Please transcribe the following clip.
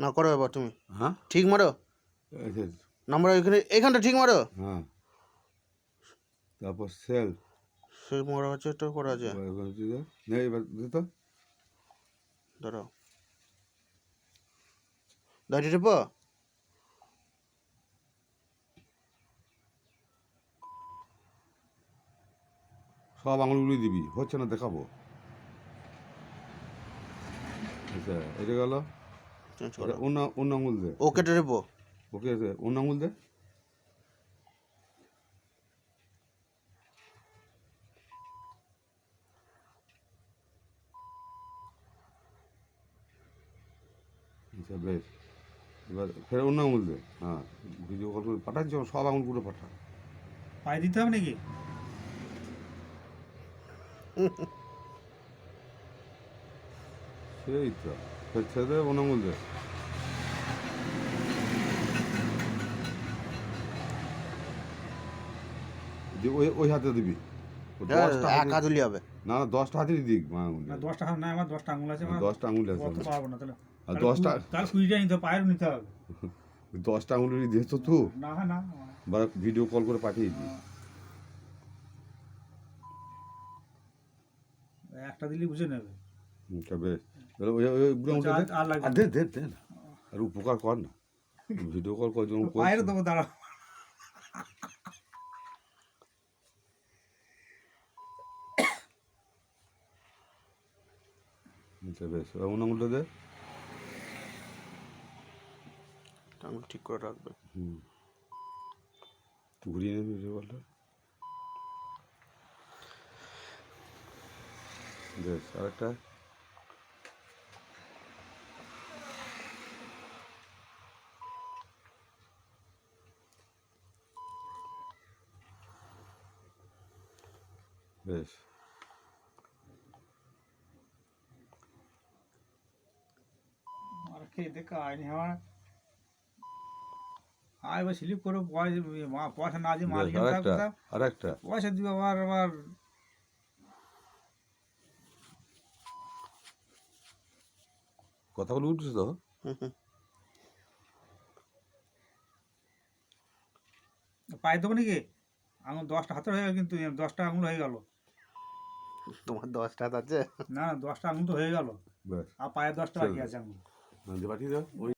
না করো এবার তুমি হ্যাঁ ঠিক মারো নাম্বার এখানটা ঠিক মারো। হ্যাঁ তারপর সেল সেই মারা আছে তো করা আছে। নেই এবার দে তো দাঁড়াও দাঁড়িয়ে টেপো। সব আঙুলগুলি দিবি হচ্ছে না দেখাবো। আচ্ছা এটা গেল চেঞ্জ করো অন্য আঙুল দে ওকে টেপো। ওকে অন্য আঙুল দে আচ্ছা বেশ এবার ফের অন্য আঙুল দে হ্যাঁ ভিডিও কল করে পাঠাচ্ছি সব আঙুলগুলো পাঠা পায়ে দিতে হবে নাকি? সেই তো ফের ছেড়ে দে অন্য আঙুল দে ওই হাতে দিবি এক হাতুলি হবে না না 10টা হাতেরই দিক মা আঙুল না 10টা হাত না, আমার 10টা আঙুল আছে, আমার 10টা আঙুল আছে করতে পারবো না। তাহলে আর 10টা তাহলে 20টা নিতে হবে, পায়েরও নিতে হবে। 10টা আঙুলেরই দিয়েছ তো না না বা ভিডিও কল করে পাঠিয়ে দিই একটা দিলে বুঝে নেবে। বেশ ওই বুড়ো আঙুলটা দে আর লাগবে আর দে দে দে না আর উপকার কর না ভিডিও কল কর যখন পায়ের দেবো, দাঁড়াও। আচ্ছা বেশ অন্য আঙুলটা দে আঙুল ঠিক করে রাখবে। ঘুরিয়ে নেবে ভিডিও কলটা বেশ আরেকটা বেশ আর খেয়ে দেখা আইনি আমার আর এবার স্লিপ করে পয়সা না দিয়ে মাল বেশ কিনে থাকবে, আরেকটা পয়সা দিবে আবার আবার কথাগুলো উঠছে তো পায়ে দেবো নাকি? আঙুল 10টা হাতের হয়ে গেল, কিন্তু 10টা আঙুল হয়ে গেল। তোমার 10টা হাত আছে না 10টা আঙুল তো হয়ে গেল, বেশ আর পায়ে 10টা বাকি আছে আঙুল। পাঠিয়ে দাও ওই